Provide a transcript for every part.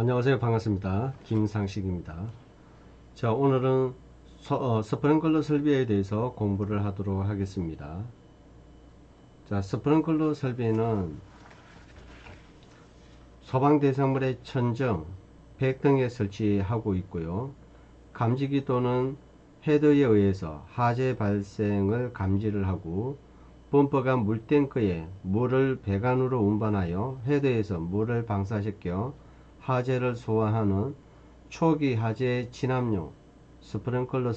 안녕하세요. 반갑습니다. 김상식입니다. 자, 오늘은 스프링클러 설비에 대해서 공부를 하도록 하겠습니다. 자, 스프링클러 설비는 소방대상물의 천정, 백 등에 설치하고 있고요. 감지기 또는 헤더에 의해서 화재 발생을 감지를 하고, 범퍼가 물탱크에 물을 배관으로 운반하여 헤더에서 물을 방사시켜 화재를 소화하는 초기 화재 진압용 스프링클러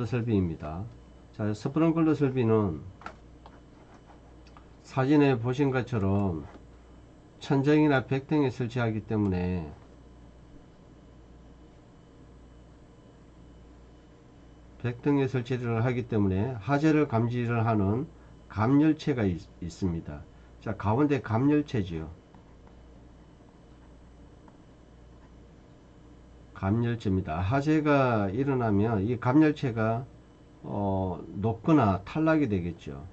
설비입니다. 자, 스프링클러 설비는 사진에 보신 것처럼 천정이나 백등에 설치하기 때문에 백등에 설치를 하기 때문에 화재를 감지를 하는 감열체가 있습니다. 자, 가운데 감열체지요. 감열체입니다. 화재가 일어나면 이 감열체가 녹거나 탈락이 되겠죠.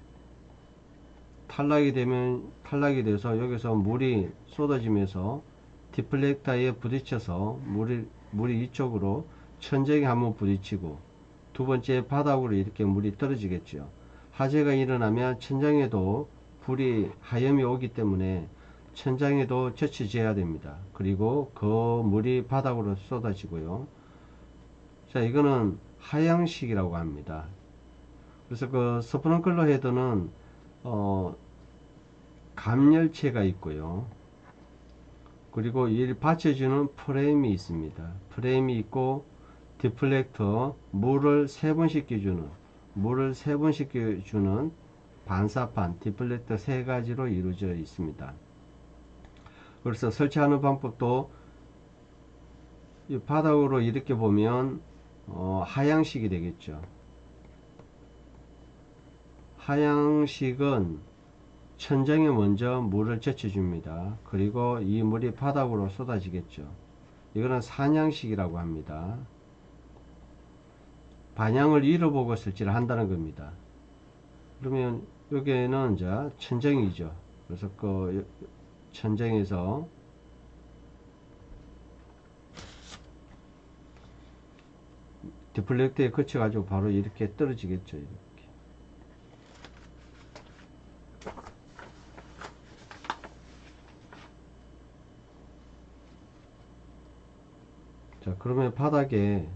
탈락이 돼서 여기서 물이 쏟아지면서 디플렉터에 부딪혀서 물이 이쪽으로 천정에 한번 부딪히고, 두 번째 바닥으로 이렇게 물이 떨어지겠죠. 화재가 일어나면 천장에도 불이 하염이 오기 때문에 천장에도 젖혀져야 됩니다. 그리고 그 물이 바닥으로 쏟아지고요. 자, 이거는 하향식이라고 합니다. 그래서 그 스프링클러 헤드는 감열체가 있고요. 그리고 이 받쳐주는 프레임이 있습니다. 프레임이 있고, 디플렉터, 물을 세 번 씻겨주는 반사판, 디플렉터 세 가지로 이루어져 있습니다. 그래서 설치하는 방법도 이 바닥으로 이렇게 보면 하향식이 되겠죠. 하향식은 천장에 먼저 물을 젖혀줍니다. 그리고 이 물이 바닥으로 쏟아지겠죠. 이거는 산양식이라고 합니다. 방향을 잃어보고 설치를 한다는 겁니다. 그러면 여기에는 이제 천정이죠. 그래서 그 천정에서 디플렉터에 거쳐 가지고 바로 이렇게 떨어지겠죠. 이렇게. 자, 그러면 바닥에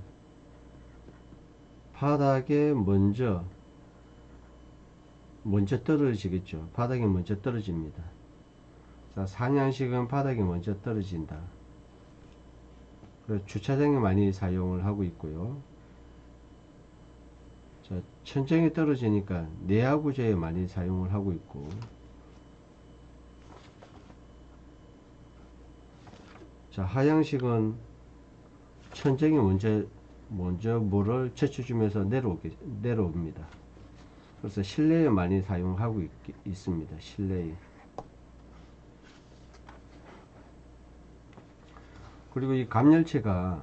먼저 떨어지겠죠. 바닥에 먼저 떨어집니다. 자, 산양식은 바닥에 먼저 떨어진다. 그래서 주차장에 많이 사용을 하고 있고요. 자, 천정에 떨어지니까 내화구조에 많이 사용을 하고 있고, 자, 하향식은 천정에 먼저 물을 젖혀주면서 내려옵니다. 그래서 실내에 많이 사용하고 있습니다. 실내에. 그리고 이 감열체가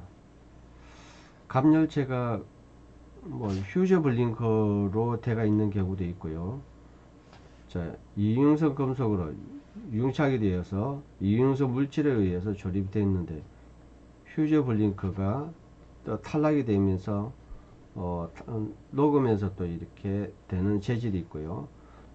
뭐 휴저 블링커로 되어 있는 경우도 있고요. 자, 이융성 금속으로 융착이 되어서 이융성 물질에 의해서 조립되어 있는데, 휴저 블링커가 또 탈락이 되면서 녹으면서 또 이렇게 되는 재질이 있고요.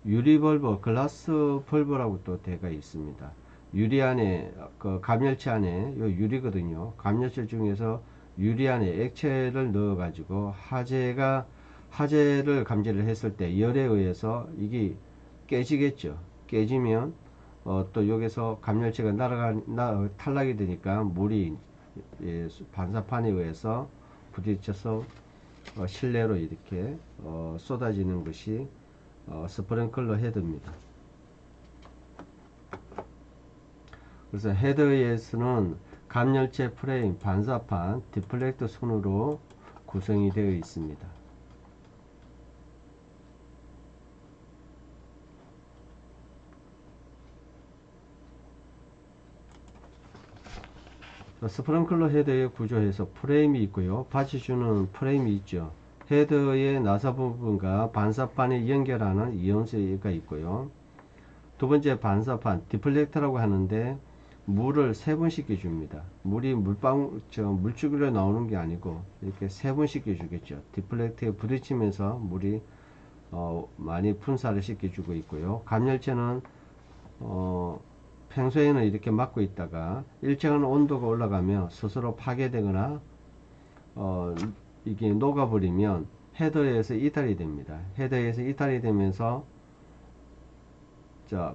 유리 벌버, 글라스 벌버라고 또 되어 있습니다. 유리 안에, 그 감열체 안에 요 유리거든요. 감열체 중에서 유리 안에 액체를 넣어 가지고 화재를 감지를 했을 때 열에 의해서 이게 깨지겠죠. 깨지면 또 여기서 감열체가 탈락이 되니까 물이 반사판에 의해서 부딪혀서 실내로 이렇게 쏟아지는 것이 스프링클러 헤드입니다. 그래서 헤드에서는 감열체 프레임, 반사판, 디플렉터 손으로 구성이 되어 있습니다. 스프링클러 헤드의 구조에서 프레임이 있고요. 받쳐주는 프레임이 있죠. 헤드의 나사 부분과 반사판을 연결하는 이온쇠가 있고요. 두 번째 반사판 디플렉터라고 하는데 물을 세 번 씻겨 줍니다. 물이 물줄기로 나오는 게 아니고 이렇게 세 번 씻겨 주겠죠. 디플렉터에 부딪히면서 물이 많이 분사를 시켜주고 있고요. 감열체는 평소에는 이렇게 막고 있다가 일정한 온도가 올라가면 스스로 파괴되거나 이게 녹아버리면 헤더에서 이탈이 됩니다. 헤더에서 이탈이 되면서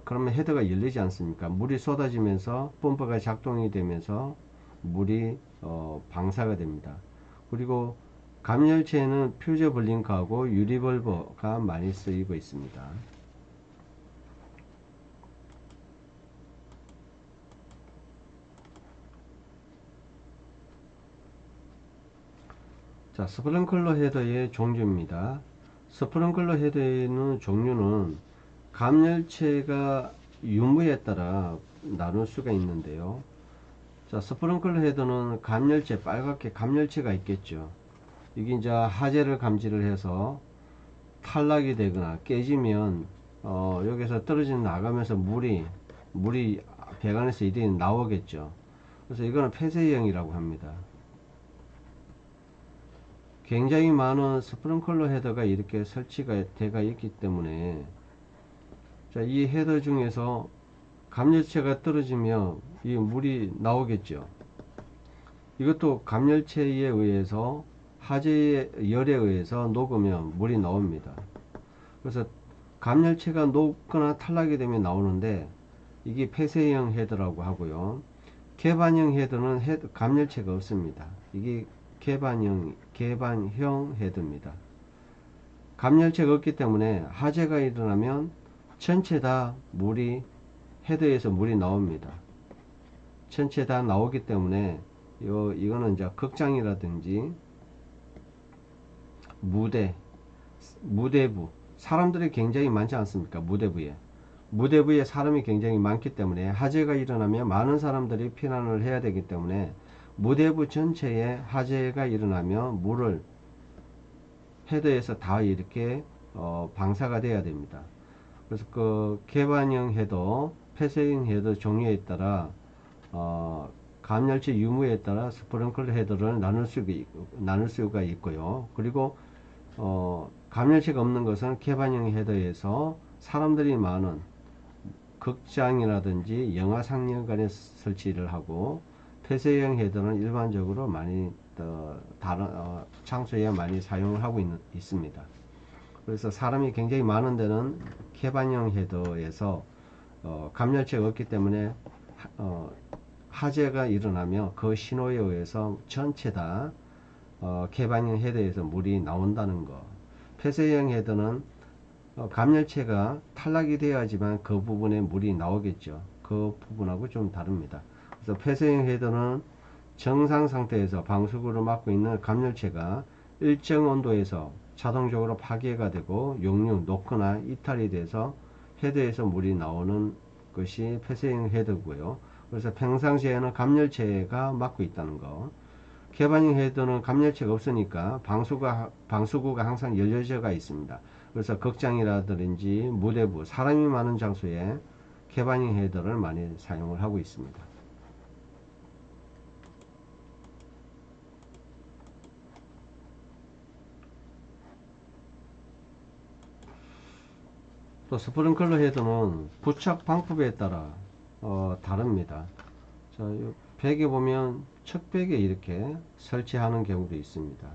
그러면 헤더가 열리지 않습니까? 물이 쏟아지면서 펌프가 작동이 되면서 물이 방사가 됩니다. 그리고 감열체에는 퓨저 블링크하고 유리벌버가 많이 쓰이고 있습니다. 자, 스프링클러 헤더의 종류입니다. 스프링클러 헤더의 종류는 감열체가 유무에 따라 나눌 수가 있는데요. 자, 스프링클러 헤더는 감열체, 빨갛게 감열체가 있겠죠. 이게 이제 화재를 감지를 해서 탈락이 되거나 깨지면 여기서 떨어져 나가면서 물이 배관에서 이리 나오겠죠. 그래서 이거는 폐쇄형이라고 합니다. 굉장히 많은 스프링클러 헤더가 이렇게 설치가 되어 있기 때문에 자, 이 헤더 중에서 감열체가 떨어지면 이 물이 나오겠죠. 이것도 감열체에 의해서 화재의 열에 의해서 녹으면 물이 나옵니다. 그래서 감열체가 녹거나 탈락이 되면 나오는데 이게 폐쇄형 헤더라고 하고요. 개반형 헤더는 감열체가 없습니다. 이게 개반형 헤더입니다. 감열체가 없기 때문에 화재가 일어나면 전체 다 헤더에서 물이 나옵니다. 전체 다 나오기 때문에 이거는 이제 극장이라든지 무대부 사람들이 굉장히 많지 않습니까? 무대부에 사람이 굉장히 많기 때문에 화재가 일어나면 많은 사람들이 피난을 해야 되기 때문에 무대부 전체에 화재가 일어나면 물을 헤더에서 다 이렇게 방사가 돼야 됩니다. 그래서 그 개반형 헤더, 폐쇄형 헤더 종류에 따라 감열체 유무에 따라 스프링클러 헤더를 나눌 수가 있고요. 그리고 감열체가 없는 것은 개반형 헤더에서 사람들이 많은 극장이라든지 영화 상영관에 설치를 하고, 폐쇄형 헤더는 일반적으로 많이 다른 장소에 많이 사용을 하고 있습니다. 그래서 사람이 굉장히 많은 데는 개반형 헤더에서 감열체가 없기 때문에 화재가 일어나면 그 신호에 의해서 전체 다 개반형 헤더에서 물이 나온다는 거. 폐쇄형 헤더는 감열체가 탈락이 되어야지만 그 부분에 물이 나오겠죠. 그 부분하고 좀 다릅니다. 그래서 폐쇄형 헤더는 정상 상태에서 방수구를 막고 있는 감열체가 일정 온도에서 자동적으로 파괴가 되고 녹거나 이탈이 돼서 헤더에서 물이 나오는 것이 폐쇄형 헤더고요. 그래서 평상시에는 감열체가 막고 있다는 거. 개반형 헤더는 감열체가 없으니까 방수구가 항상 열려져 있습니다. 그래서 극장이라든지 무대부, 사람이 많은 장소에 개반형 헤더를 많이 사용을 하고 있습니다. 또 스프링클러 헤더는 부착 방법에 따라 다릅니다. 자, 벽에 보면 척벽에 이렇게 설치하는 경우도 있습니다.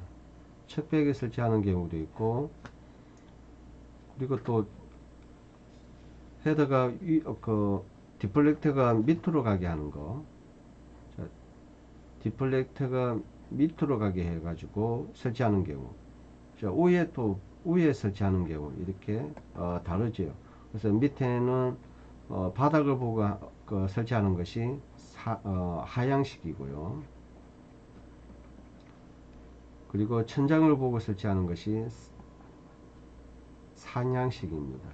척벽에 설치하는 경우도 있고, 그리고 또 헤더가 디플렉터가 밑으로 가게 하는 거. 자, 디플렉터가 밑으로 가게 해가지고 설치하는 경우. 자, 위에 설치하는 경우 이렇게 다르죠. 그래서 밑에는 바닥을 보고 설치하는 것이 하향식이고요. 그리고 천장을 보고 설치하는 것이 산양식입니다.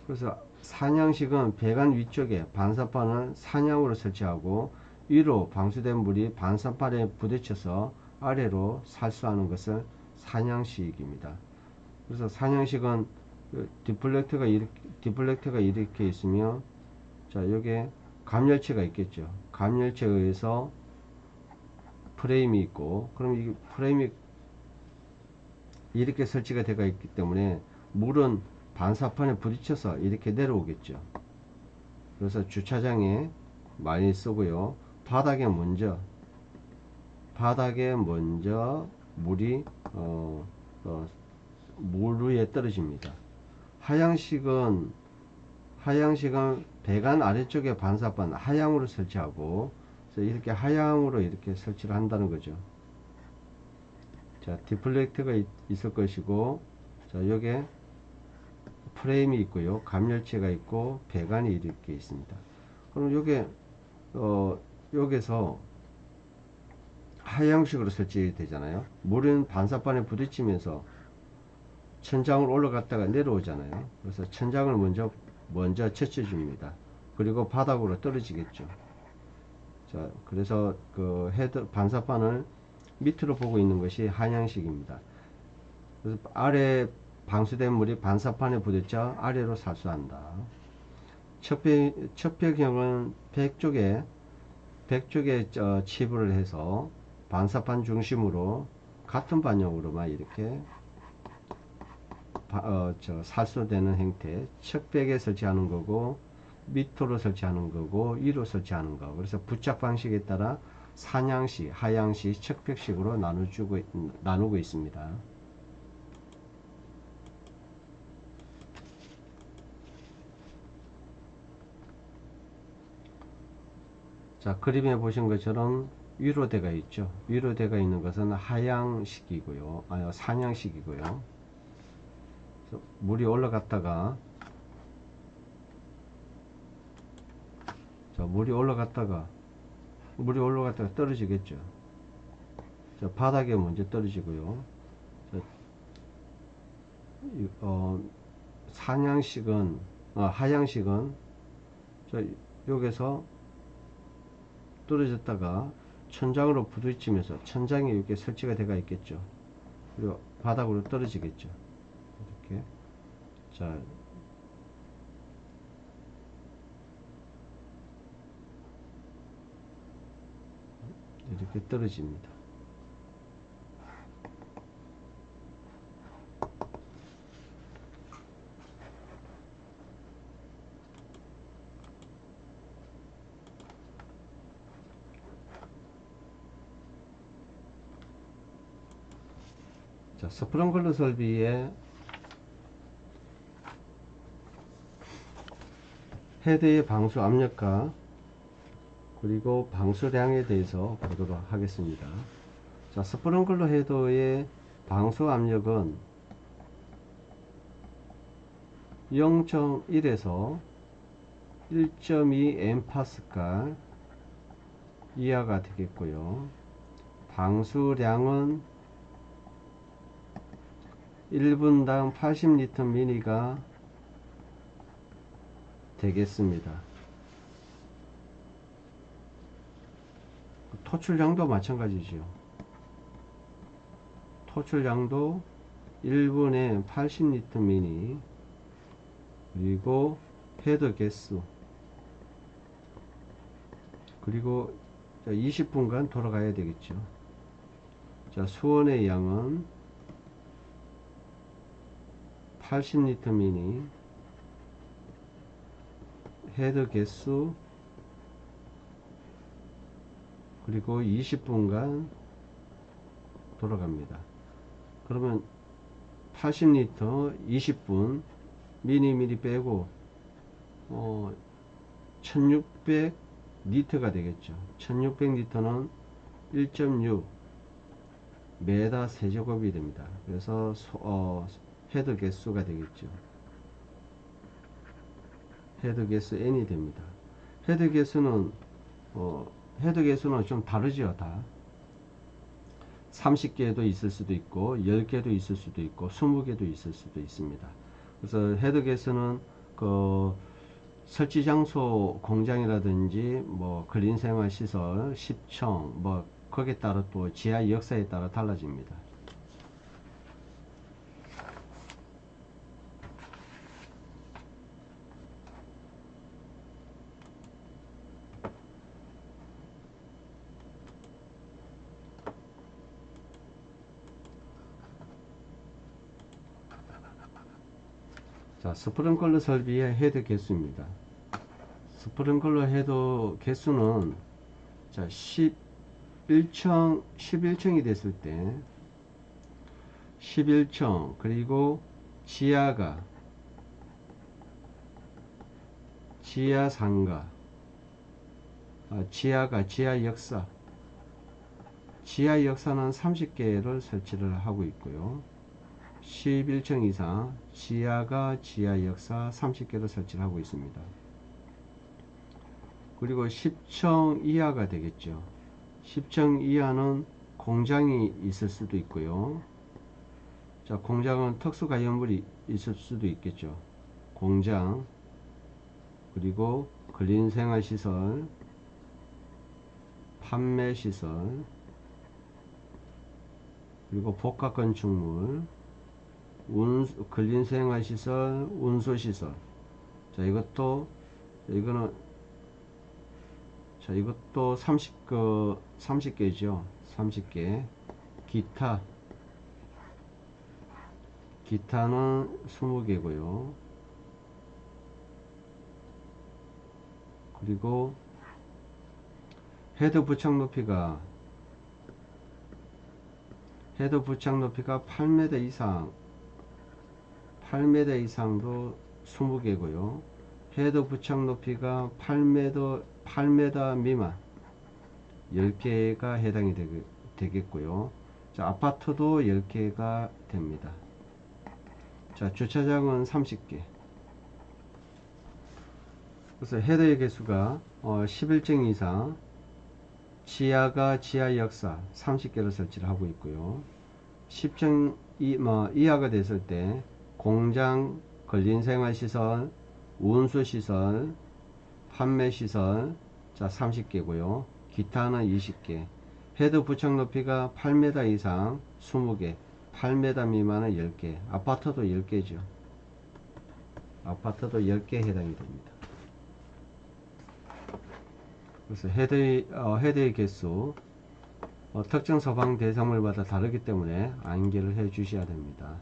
그래서 산양식은 배관 위쪽에 반사판을 산양으로 설치하고 위로 방수된 물이 반사판에 부딪혀서 아래로 살수하는 것을 산양식입니다. 그래서 산양식은 디플렉터가 이렇게 있으면, 자, 여기에 감열체가 있겠죠. 감열체에 의해서 프레임이 있고, 그럼 이 프레임이 이렇게 설치가 되어 있기 때문에 물은 반사판에 부딪혀서 이렇게 내려오겠죠. 그래서 주차장에 많이 쓰고요. 바닥에 먼저 물이 물 위에 떨어집니다. 하향식은 배관 아래쪽에 반사판 하향으로 설치하고, 그래서 이렇게 하향으로 이렇게 설치를 한다는 거죠. 자, 디플렉터가 있을 것이고, 자, 여기에 프레임이 있고요. 감열체가 있고, 배관이 이렇게 있습니다. 그럼 요게 여기서 하향식으로 설치되잖아요. 물은 반사판에 부딪히면서 천장을 올라갔다가 내려오잖아요. 그래서 천장을 먼저 젖혀줍니다. 그리고 바닥으로 떨어지겠죠. 자, 그래서 그 반사판을 밑으로 보고 있는 것이 하향식입니다. 그래서 아래 방수된 물이 반사판에 부딪혀 아래로 살수한다. 척벽형은 백 쪽에 치부를 해서 반사판 중심으로 같은 방향으로만 이렇게 살수되는 형태, 척벽에 설치하는 거고, 밑으로 설치하는 거고, 위로 설치하는 거. 그래서 부착 방식에 따라 산양식, 하향식, 척벽식으로 나누고 있습니다. 자, 그림에 보신 것처럼 위로 대가 있죠. 위로 대가 있는 것은 하향식이고요. 산양식이고요. 물이 올라갔다가, 자, 물이 올라갔다가 떨어지겠죠. 자, 바닥에 먼저 떨어지고요. 자, 하향식은, 자, 여기서 떨어졌다가 천장으로 부딪히면서 천장에 이렇게 설치가 되어 있겠죠. 그리고 바닥으로 떨어지겠죠. 이렇게. 자, 이렇게 떨어집니다. 자, 스프링클러 설비의 헤드의 방수 압력과 그리고 방수량에 대해서 보도록 하겠습니다. 자, 스프링클러 헤드의 방수 압력은 0.1에서 1.2 MPa 이하가 되겠고요. 방수량은 1분당 80리터 미니가 되겠습니다. 토출량도 마찬가지죠. 토출량도 1분에 80리터 미니, 그리고 헤드 개수, 그리고 20분간 돌아가야 되겠죠. 자, 수온의 양은 80리터 미니, 헤드 개수, 그리고 20분간 돌아갑니다. 그러면 80리터 20분 미리 빼고 1600리터가 되겠죠. 1600리터는 1.6 메다 세제곱이 됩니다. 그래서 헤드 개수가 되겠죠. 헤드 개수 n이 됩니다. 헤드 개수는 좀 다르죠. 다 30개도 있을 수도 있고 10개도 있을 수도 있고 20개도 있을 수도 있습니다. 그래서 헤드 개수는 그 설치 장소 공장이라든지 뭐 근린생활시설, 시청 뭐 거기에 따라 또 지하 역사에 따라 달라집니다. 자, 스프링클러 설비의 헤드 개수입니다. 스프링클러 헤드 개수는 자, 11층이 됐을 때 11층 그리고 지하가 지하 상가 지하 역사 지하 역사는 30개를 설치를 하고 있고요. 11층 이상 지하가 지하 역사 30개를 설치를 하고 있습니다. 그리고 10층 이하가 되겠죠. 10층 이하는 공장이 있을 수도 있고요. 자, 공장은 특수가연물이 있을 수도 있겠죠. 공장 그리고 근린생활시설 판매시설 그리고 복합건축물 근린생활시설 운수시설 자 이것도 30개죠 30개 기타는 20개고요 그리고 헤드 부착 높이가 8m 이상도 20개고요. 헤드 부착 높이가 8m 미만 10개가 해당이 되겠고요. 자, 아파트도 10개가 됩니다. 자, 주차장은 30개. 그래서 헤드의 개수가 11층 이상 지하가 지하 역사 30개를 설치를 하고 있고요. 10층 이하가 됐을 때 공장, 근린생활시설, 운수시설, 판매시설 자 30개고요. 기타는 20개. 헤드 부착 높이가 8m 이상 20개, 8m 미만은 10개. 아파트도 10개죠. 아파트도 10개 해당이 됩니다. 그래서 헤드의 개수 특정 서방 대상물마다 다르기 때문에 암기를 해 주셔야 됩니다.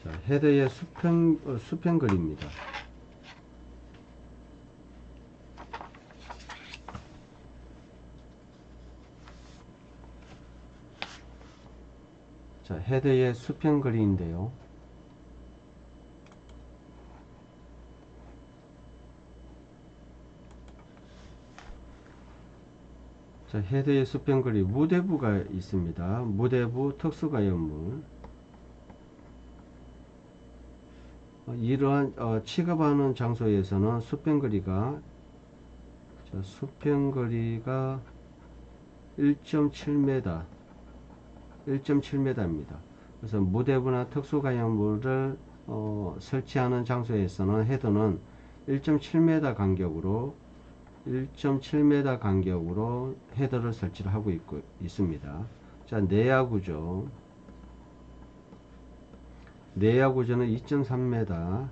자, 헤드의 수평 그리입니다. 자, 헤드의 수평 그리인데요. 자, 헤드의 수평 그리 무대부가 있습니다. 무대부 특수가연물 이러한 취급하는 장소에서는 수평거리가 1.7m입니다. 그래서 무대부나 특수가연물을 설치하는 장소에서는 헤드는 1.7m 간격으로 헤드를 설치를 하고 있습니다. 자, 내야구조 내야구조는 2.3m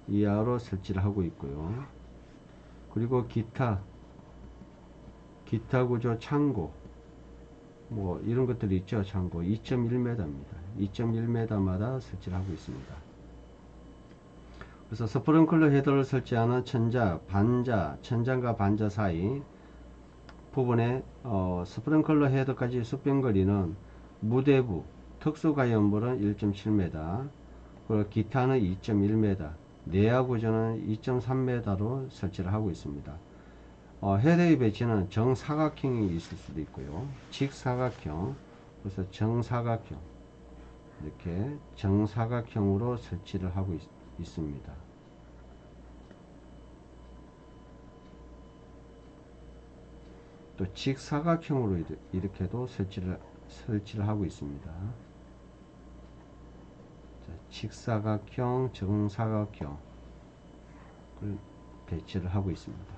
이하로 설치를 하고 있고요. 그리고 기타 구조 창고 뭐 이런 것들이 있죠. 창고 2.1m입니다. 2.1m마다 설치를 하고 있습니다. 그래서 스프링클러 헤더를 설치하는 천장과 반자 사이 부분에 스프링클러 헤더까지 수평거리는 무대부 특수가연물은 1.7m 그리고 기타는 2.1m 내야구조는 2.3m로 설치를 하고 있습니다. 헤드의 배치는 정사각형이 있을 수도 있고요. 직사각형 그래서 정사각형 이렇게 정사각형으로 설치를 하고 있습니다. 또 직사각형으로 이렇게도 설치를 하고 있습니다. 자, 직사각형, 정사각형을 배치를 하고 있습니다.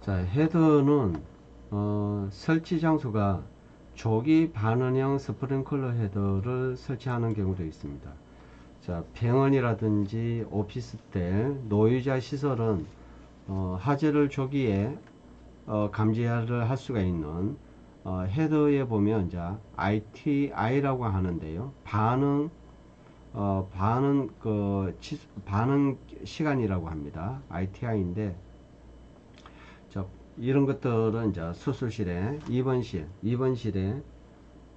자, 헤더는 설치 장소가 조기 반원형 스프링클러 헤더를 설치하는 경우도 있습니다. 자, 병원이라든지 오피스텔, 노유자 시설은 하재를 조기에 감지를 할 수가 있는 헤더에 보면 이제 ITI라고 하는데요. 반응 시간이라고 합니다. ITI인데, 자, 이런 것들은 이제 수술실에 입원실에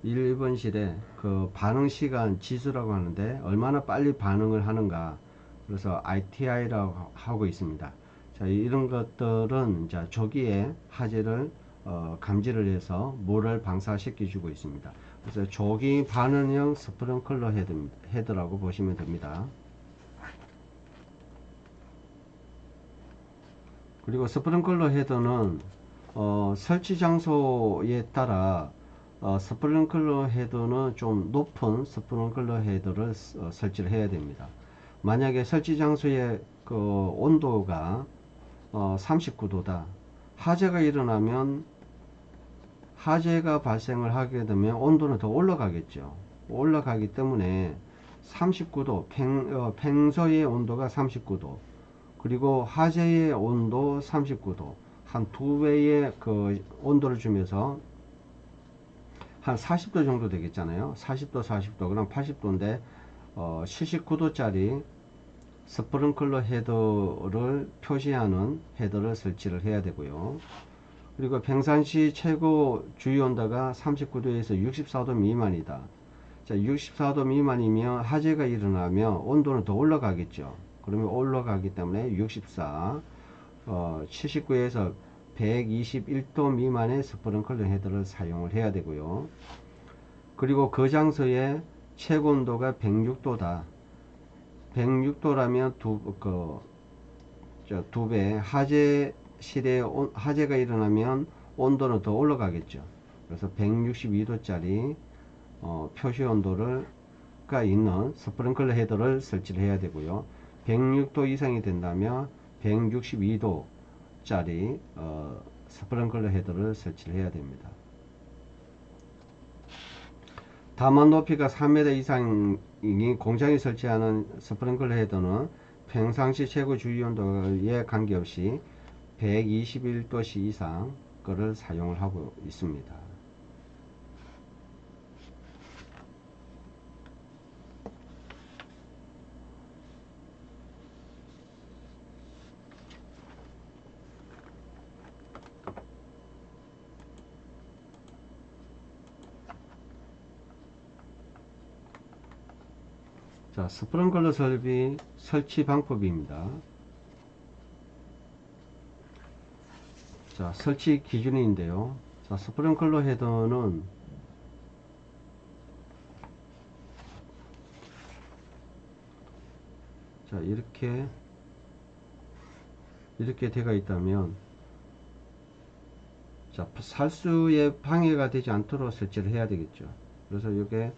1번실에 그 반응 시간 지수라고 하는데 얼마나 빨리 반응을 하는가, 그래서 ITI라고 하고 있습니다. 자, 이런 것들은 이제 조기에 하재를 감지를 해서 물을 방사시켜 주고 있습니다. 그래서 조기 반응형 스프링클러 헤드라고 보시면 됩니다. 그리고 스프링클러 헤드는 설치 장소에 따라 스프링클러 헤드는 좀 높은 스프링클러 헤드를 설치를 해야 됩니다. 만약에 설치 장소의 그 온도가 39도다. 화재가 일어나면, 화재가 발생을 하게 되면 온도는 더 올라가겠죠. 올라가기 때문에 39도, 평소의 온도가 39도, 그리고 화재의 온도 39도, 한 두 배의 그 온도를 주면서 한 40도 정도 되겠잖아요. 40도, 40도, 그럼 80도인데 79도짜리 스프링클러 헤더를 표시하는 헤더를 설치를 해야 되고요. 그리고 평상시 최고 주유 온도가 39도에서 64도 미만이다. 자, 64도 미만이면 화재가 일어나면 온도는 더 올라가겠죠. 그러면 올라가기 때문에 64, 79에서 121도 미만의 스프링클러 헤드를 사용을 해야 되고요. 그리고 그 장소의 최고 온도가 106도다. 106도라면 두 배, 화재가 일어나면 온도는 더 올라가겠죠. 그래서 162도짜리 표시 온도가 있는 스프링클러 헤더를 설치를 해야 되고요. 106도 이상이 된다면 162도짜리 스프링클러 헤더를 설치를 해야 됩니다. 담원 높이가 3m 이상이 공장이 설치하는 스프링클러 헤더는 평상시 최고 주유 온도에 관계없이 121도씨 이상 거를 사용을 하고 있습니다. 자, 스프링클러 설치 방법입니다. 자, 설치 기준인데요. 자, 스프링클러 헤더는 자, 이렇게 되어 있다면, 자, 살수에 방해가 되지 않도록 설치를 해야 되겠죠. 그래서 이게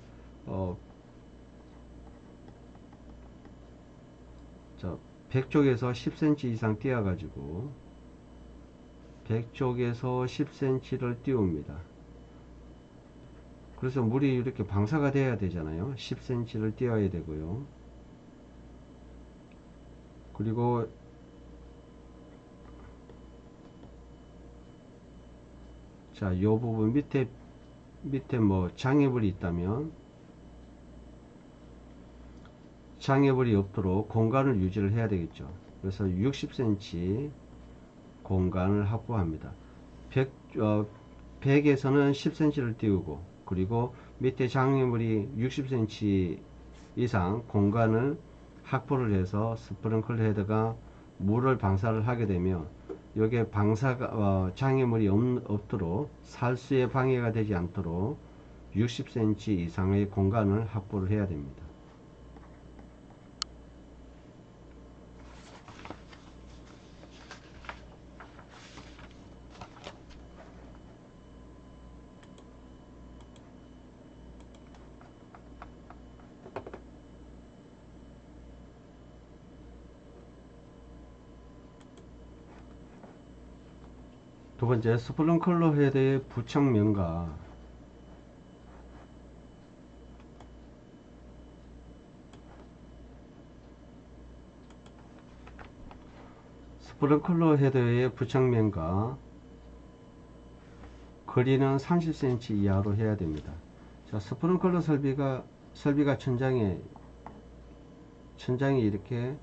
자, 100쪽에서 10cm 이상 띄어 가지고 100쪽에서 10cm를 띄웁니다. 그래서 물이 이렇게 방사가 돼야 되잖아요. 10cm를 띄어야 되고요. 그리고 자, 요 부분 밑에 뭐 장애물이 있다면 장애물이 없도록 공간을 유지를 해야 되겠죠. 그래서 60cm 공간을 확보합니다. 100에서는 10cm를 띄우고, 그리고 밑에 장애물이 60cm 이상 공간을 확보를 해서 스프링클러 헤드가 물을 방사를 하게 되면 여기에 장애물이 없도록, 살수에 방해가 되지 않도록 60cm 이상의 공간을 확보를 해야 됩니다. 두 번째, 스프링클러 헤드의 부착면과 스프링클러 헤드의 부착면과 거리는 30cm 이하로 해야 됩니다. 자, 스프링클러 설비가 천장에 이렇게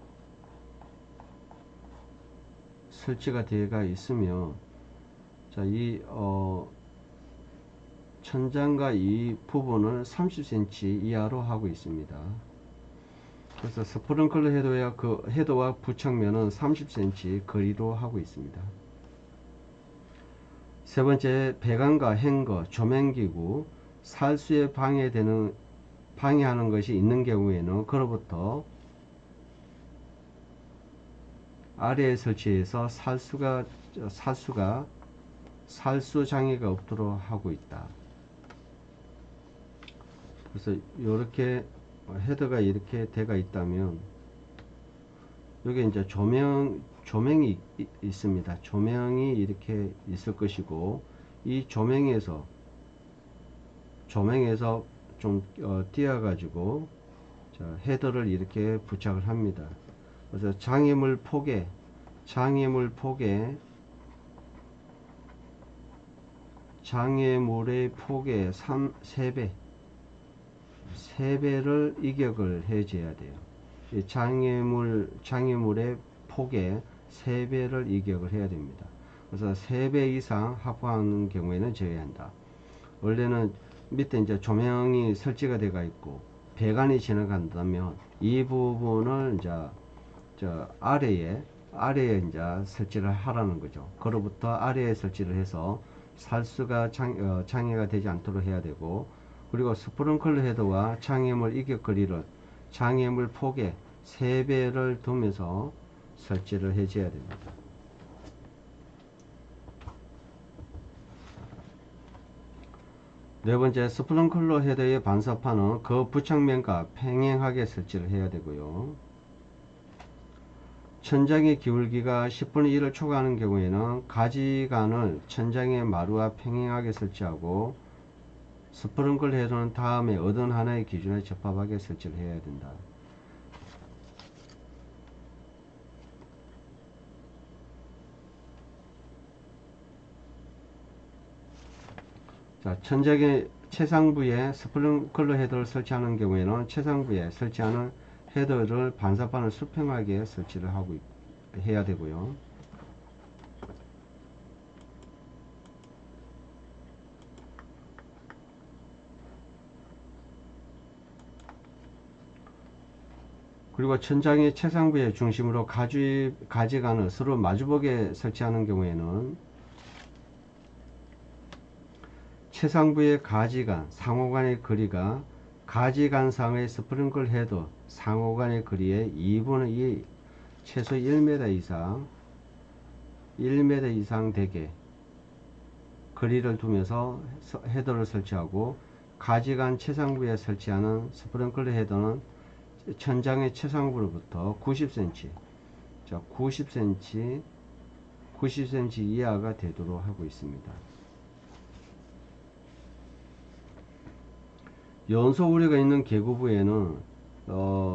설치가 되어 있으면, 자, 천장과 이 부분을 30cm 이하로 하고 있습니다. 그래서 스프링클러 헤드와 부착면은 30cm 거리로 하고 있습니다. 세 번째, 배관과 행거, 조명기구, 살수에 방해하는 것이 있는 경우에는 그로부터 아래에 설치해서 살수 장애가 없도록 하고 있다. 그래서 이렇게 헤더가 이렇게 되어 있다면, 여기 이제 조명이 있습니다. 조명이 이렇게 있을 것이고, 이 조명에서 좀 띄어 가지고 헤더를 이렇게 부착을 합니다. 그래서 장애물의 폭의 3배를 이격을 해줘야 돼요. 이 장애물의 폭의 3배를 이격을 해야 됩니다. 그래서 3배 이상 확보하는 경우에는 제외한다. 원래는 밑에 이제 조명이 설치가 되어 있고 배관이 지나간다면 이 부분을 이제 아래에 이제 설치를 하라는 거죠. 그로부터 아래에 설치를 해서 살수가 장애가 되지 않도록 해야 되고, 그리고 스프링클러 헤드와 장애물 이격 거리를 장애물 폭의 3배를 두면서 설치를 해줘야 됩니다. 네 번째, 스프링클러 헤드의 반사판은 그 부착면과 평행하게 설치를 해야 되고요. 천장의 기울기가 10분의 1을 초과하는 경우에는 가지관을 천장의 마루와 평행하게 설치하고, 스프링클러 헤드는 다음에 어떤 하나의 기준에 적합하게 설치를 해야 된다. 자, 천장의 최상부에 스프링클러 헤드를 설치하는 경우에는 최상부에 설치하는 헤더를 반사판을 수평하게 설치를 해야 되고요. 그리고 천장의 최상부의 중심으로 가지관을 서로 마주보게 설치하는 경우에는 최상부의 가지관, 상호간의 거리가 가지관상의 스프링클러 헤드 상호간의 거리의 2분의 2, 최소 1m 이상 되게 거리를 두면서 헤더를 설치하고, 가지관 최상부에 설치하는 스프링클러 헤더는 천장의 최상부로부터 90cm, 90cm 이하가 되도록 하고 있습니다. 연소 우려가 있는 계구부에는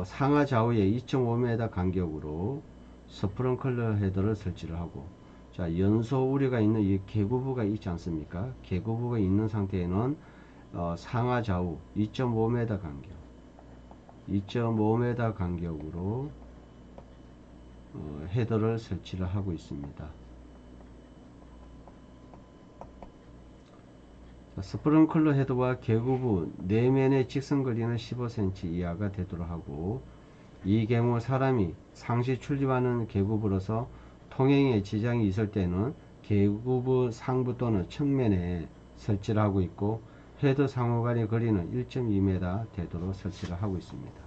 상하 좌우에 2.5m 간격으로 스프링클러 헤더를 설치를 하고, 자, 연소 우려가 있는 이 계구부가 있지 않습니까? 계구부가 있는 상태에는 상하 좌우 2.5m 간격으로 헤더를 설치를 하고 있습니다. 스프링클러 헤드와 계구부 내면의 직선거리는 15cm 이하가 되도록 하고, 이 경우 사람이 상시 출입하는 계구부로서 통행에 지장이 있을 때는 계구부 상부 또는 측면에 설치를 하고 있고, 헤드 상호 간의 거리는 1.2m 되도록 설치를 하고 있습니다.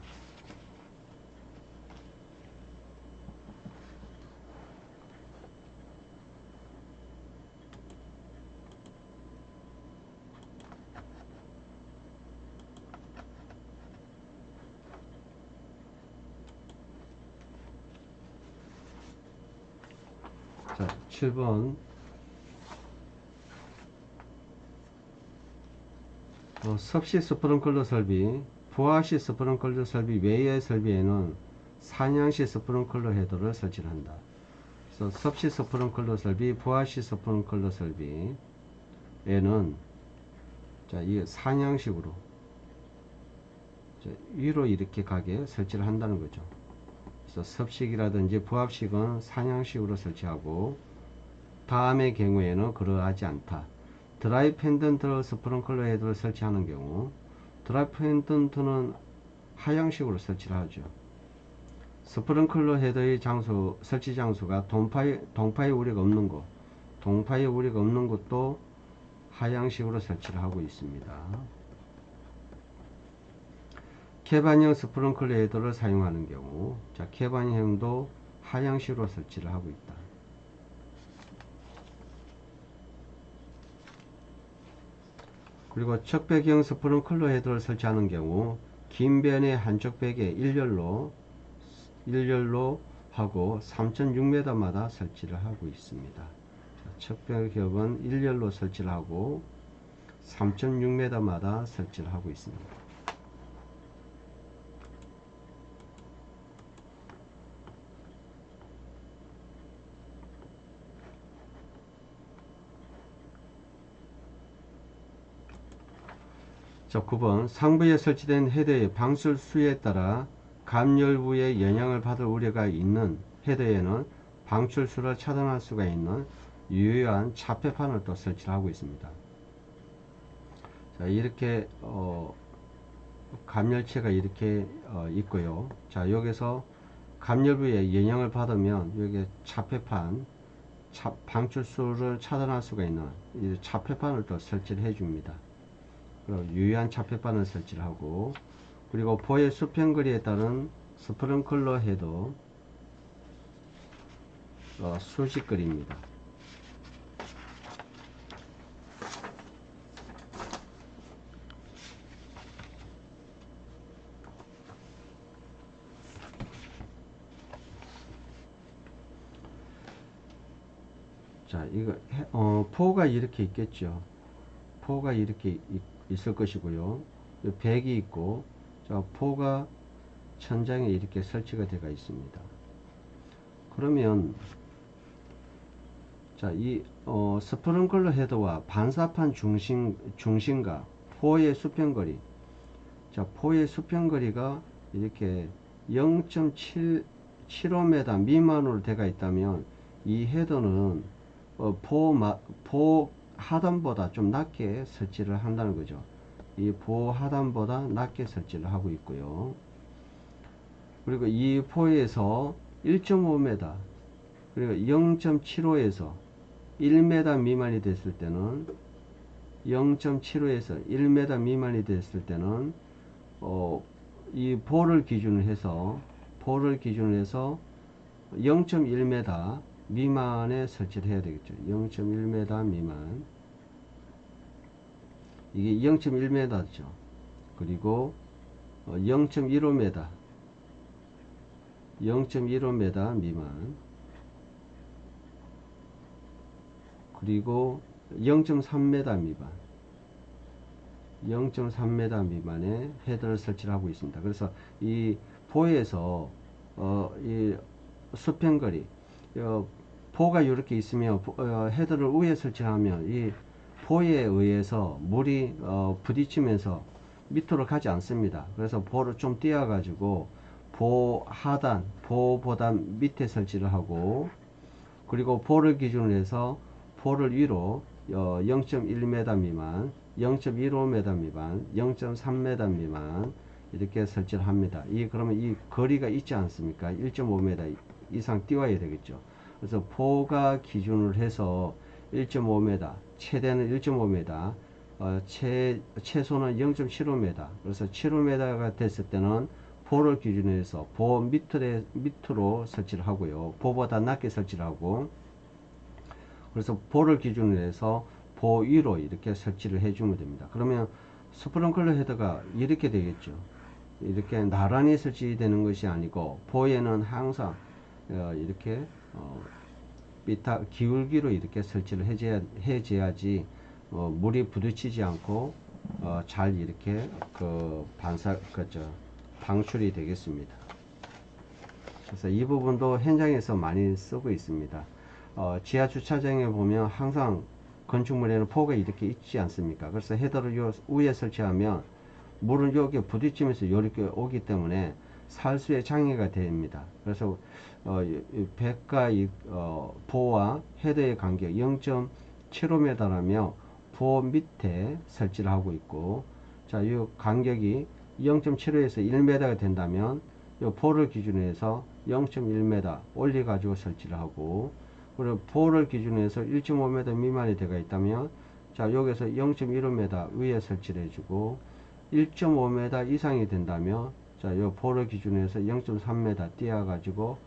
자, 7번 섭씨 스프링클러 설비, 부하시 스프링클러 설비 외의 설비에는 산양시 스프링클러 헤더를 설치를 한다. 그래서 섭씨 스프링클러 설비, 부하시 스프링클러 설비에는 자, 이 산양식으로 위로 이렇게 가게 설치를 한다는 거죠. 그래서 섭식이라든지 부합식은 산양식으로 설치하고, 다음의 경우에는 그러하지 않다. 드라이 펜던트 스프링클러 헤드를 설치하는 경우, 드라이 펜던트는 하향식으로 설치를 하죠. 스프링클러 헤드의 설치 장소가 동파의 우려가 없는 곳, 동파의 우려가 없는 곳도 하향식으로 설치를 하고 있습니다. 캐반형 스프링클러 헤더를 사용하는 경우, 자, 캐반형도 하향식으로 설치를 하고 있다. 그리고 척백형 스프링클러 헤더를 설치하는 경우, 긴 변의 한쪽 백에 일렬로 하고 3.6m마다 설치를 하고 있습니다. 척백형은 일렬로 설치를 하고 3.6m마다 설치를 하고 있습니다. 자, 9번 상부에 설치된 헤더의 방출 수에 따라 감열부의 영향을 받을 우려가 있는 헤더에는 방출수를 차단할 수가 있는 유효한 차폐판을 또 설치를 하고 있습니다. 자, 이렇게 감열체가 이렇게 있고요. 자, 여기서 감열부에 영향을 받으면 여기 차폐판, 방출수를 차단할 수가 있는 이 차폐판을 또 설치를 해줍니다. 유효한 차폐판을 설치를 하고, 그리고 보의 수평거리에 따른 스프링클러 헤더 수직거리입니다. 자, 이거 포가 이렇게 있겠죠. 포가 이렇게 있을 것이고요. 백이 있고, 자, 포가 천장에 이렇게 설치가 되어 있습니다. 그러면 자, 이 스프링클러 헤더와 반사판 중심과 포의 수평거리, 자, 포의 수평거리가 이렇게 0.75m 미만으로 되어 있다면 이 헤더는 포 하단보다 좀 낮게 설치를 한다는 거죠. 이 포 하단보다 낮게 설치를 하고 있고요. 그리고 이 포에서 1.5m, 그리고 0.75에서 1m 미만이 됐을 때는 0.75에서 1m 미만이 됐을 때는 이 포를 기준으로 해서 0.1m 미만에 설치를 해야 되겠죠. 0.1m 미만, 이게 0.1m죠. 그리고 0.15m 0.15m 미만, 그리고 0.3m 미만, 0.3m 미만의 헤더를 설치를 하고 있습니다. 그래서 이 포에서 이 수평거리, 포가 이렇게 있으면 헤더를 위에 설치하면 이 포에 의해서 물이 부딪히면서 밑으로 가지 않습니다. 그래서 포를 좀 띄어 가지고 포 하단, 포보다 밑에 설치를 하고, 그리고 포를 기준으로 해서 포를 위로 0.1m 미만, 0.15m 미만, 0.3m 미만 이렇게 설치를 합니다. 그러면 이 거리가 있지 않습니까? 1.5m 이상 띄워야 되겠죠. 그래서 포가 기준으로 해서 1.5m, 최대는 1.5m, 최소는 0.75m, 그래서 75m가 됐을 때는 포를 기준으로 해서 포 밑으로 설치를 하고요. 포보다 낮게 설치를 하고, 그래서 포를 기준으로 해서 포 위로 이렇게 설치를 해주면 됩니다. 그러면 스프링클러 헤더가 이렇게 되겠죠. 이렇게 나란히 설치되는 것이 아니고, 포에는 항상 이렇게 기울기로 이렇게 설치를 해줘야지 물이 부딪히지 않고 잘 이렇게 방출이 되겠습니다. 그래서 이 부분도 현장에서 많이 쓰고 있습니다. 지하 주차장에 보면 항상 건축물에는 포가 이렇게 있지 않습니까? 그래서 헤더를 요 위에 설치하면 물은 여기에 부딪히면서 이렇게 오기 때문에 살수에 장애가 됩니다. 그래서 백과 보와 헤더의 간격 0.75m라며 보 밑에 설치를 하고 있고, 자, 이 간격이 0.75에서 1m가 된다면 이 보를 기준으로 해서 0.1m 올려 가지고 설치를 하고, 그리고 보를 기준으로 해서 1.5m 미만이 되어 있다면 자, 여기서 0.15m 위에 설치를 해주고, 1.5m 이상이 된다면 자, 요 보를 기준으로 해서 0.3m 띄어 가지고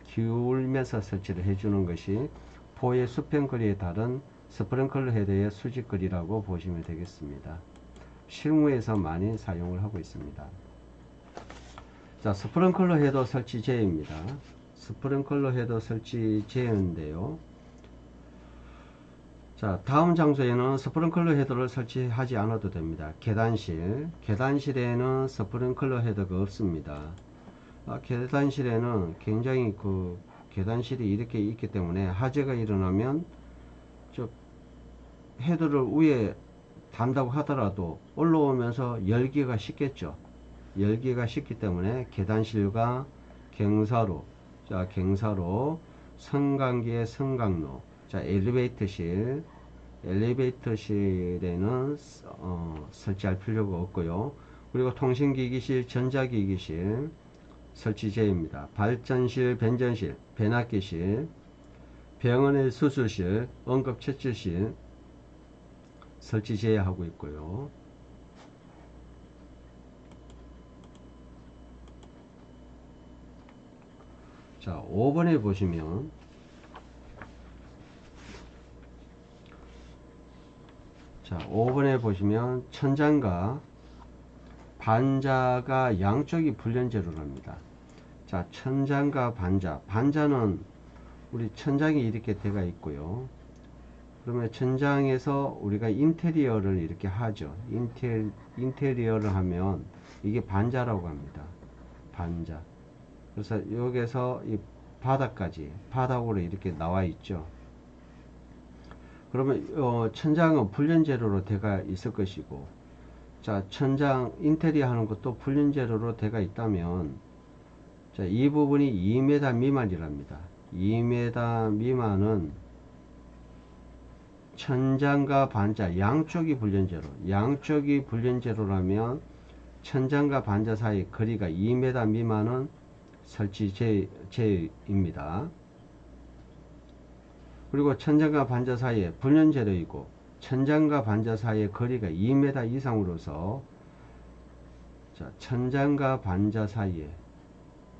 기울면서 설치를 해주는 것이 보의 수평거리에 따른 스프링클러 헤더의 수직거리라고 보시면 되겠습니다. 실무에서 많이 사용을 하고 있습니다. 자, 스프링클러 헤더 설치 제어입니다. 스프링클러 헤더 설치 제어인데요. 자, 다음 장소에는 스프링클러 헤더를 설치하지 않아도 됩니다. 계단실에는 스프링클러 헤더가 없습니다. 계단실에는 굉장히 계단실이 이렇게 있기 때문에 화재가 일어나면 저 헤더를 위에 단다고 하더라도 올라오면서 열기가 식겠죠. 열기가 식기 때문에 계단실과 경사로, 자, 경사로, 성간기의 성강로, 자, 엘리베이터실에는 설치할 필요가 없고요. 그리고 통신기기실, 전자기기실 설치 제외입니다. 발전실, 변전실, 변압기실, 병원의 수술실, 응급처치실 설치 제외하고 있고요. 자, 5번에 보시면 천장과 반자가 양쪽이 불연제로랍니다. 자, 천장과 반자는 우리 천장이 이렇게 되어 있고요. 그러면 천장에서 우리가 인테리어를 이렇게 하죠. 인테리어를 하면 이게 반자라고 합니다. 반자. 그래서 여기서 이 바닥으로 이렇게 나와 있죠. 그러면 천장은 불연재료로 되어 있을 것이고, 자, 천장 인테리어 하는 것도 불연재료로 되어 있다면, 자, 이 부분이 2m 미만이랍니다. 2m 미만은 천장과 반자 양쪽이 불연재료라면 천장과 반자 사이 거리가 2m 미만은 설치 제입니다. 그리고 천장과 반자 사이에 불연재료이고 천장과 반자 사이의 거리가 2m 이상으로서, 자, 천장과 반자 사이에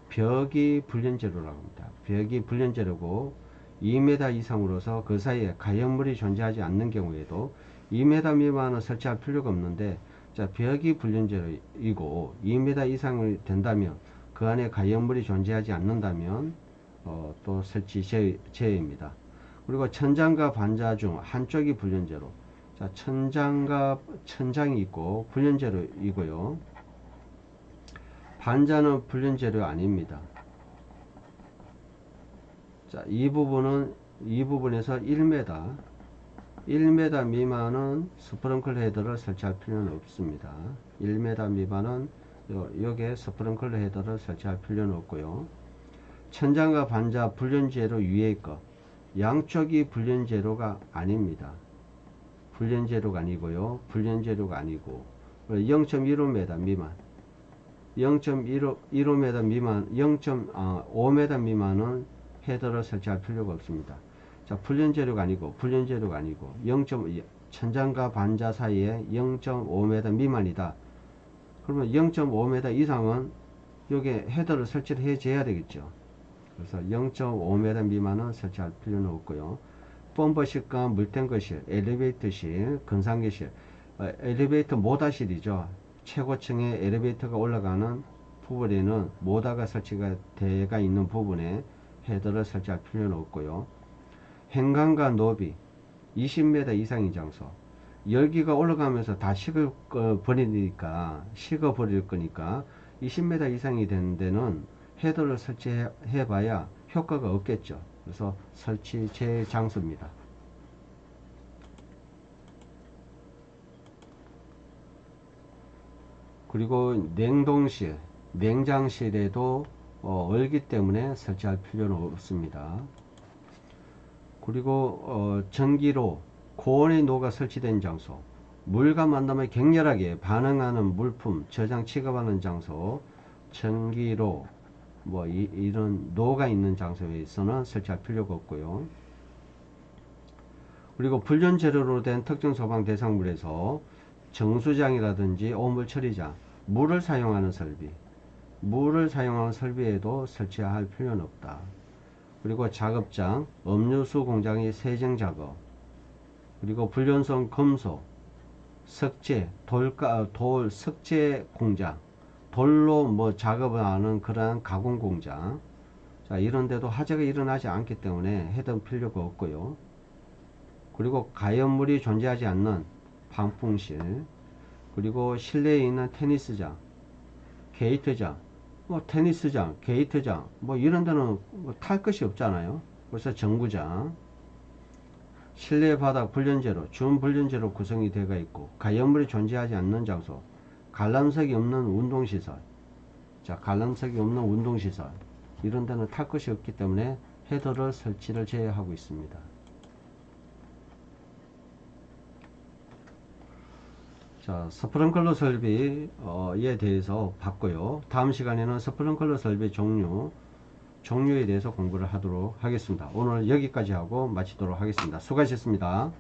벽이 불연재료라고 합니다. 벽이 불연재료고 2m 이상으로서 그 사이에 가연물이 존재하지 않는 경우에도 2m 미만은 설치할 필요가 없는데, 자, 벽이 불연재료이고 2m 이상이 된다면 그 안에 가연물이 존재하지 않는다면 또 설치 제외입니다. 그리고 천장과 반자 중 한쪽이 불연재로, 자, 천장이 있고 불연재료이고요. 반자는 불연재료 아닙니다. 자, 이 부분에서 1m 미만은 스프링클러 헤더를 설치할 필요는 없습니다. 1m 미만은 여기에 스프링클러 헤더를 설치할 필요는 없고요. 천장과 반자 불연재료 위의 것, 양쪽이 불연재료가 아닙니다. 불연재료가 아니고요. 불연재료가 아니고 0.15m 미만, 0.15m 미만, 0.5m 미만은 헤더를 설치할 필요가 없습니다. 자, 불연재료가 아니고 천장과 반자 사이에 0.5m 미만이다. 그러면 0.5m 이상은 여기에 헤더를 설치를 해줘야 되겠죠. 그래서 0.5m 미만은 설치할 필요는 없고요. 펌버실과 물탱거실, 엘리베이터실, 건상기실, 엘리베이터 모다실이죠. 최고층에 엘리베이터가 올라가는 부분에는 모다가 설치가 되어 있는 부분에 헤더를 설치할 필요는 없고요. 행간과 노비 20m 이상인 장소, 열기가 올라가면서 다 식어버릴 거니까 20m 이상이 되는 데는 헤더를 설치해 봐야 효과가 없겠죠. 그래서 설치 제 장소입니다. 그리고 냉동실, 냉장실에도 얼기 때문에 설치할 필요는 없습니다. 그리고 전기로 고온의 노가 설치된 장소, 물과 만남에 격렬하게 반응하는 물품 저장 취급하는 장소, 전기로 뭐 이런 노가 있는 장소에서는 설치할 필요가 없고요. 그리고 불륜 재료로 된 특정 소방 대상물에서 정수장이라든지 오물 처리장, 물을 사용하는 설비에도 설치할 필요는 없다. 그리고 작업장, 음료수 공장의 세정 작업, 그리고 불륜성 금속, 석재, 석재 공장, 돌로 뭐 작업을 하는 그러한 가공 공장, 자, 이런 데도 화재가 일어나지 않기 때문에 해당 필요가 없고요. 그리고 가연물이 존재하지 않는 방풍실, 그리고 실내에 있는 테니스장, 게이트장, 뭐 테니스장, 게이트장, 뭐 이런 데는 뭐탈 것이 없잖아요. 그래서 정구장, 실내 바닥 불륜재로, 준불륜재로 구성이 되어 있고 가연물이 존재하지 않는 장소, 관람석이 없는 운동시설, 자, 관람석이 없는 운동시설, 이런 데는 탈 것이 없기 때문에 헤더를 설치를 제외하고 있습니다. 자, 스프링클러 설비에 대해서 봤고요. 다음 시간에는 스프링클러 설비 종류에 대해서 공부를 하도록 하겠습니다. 오늘 여기까지 하고 마치도록 하겠습니다. 수고하셨습니다.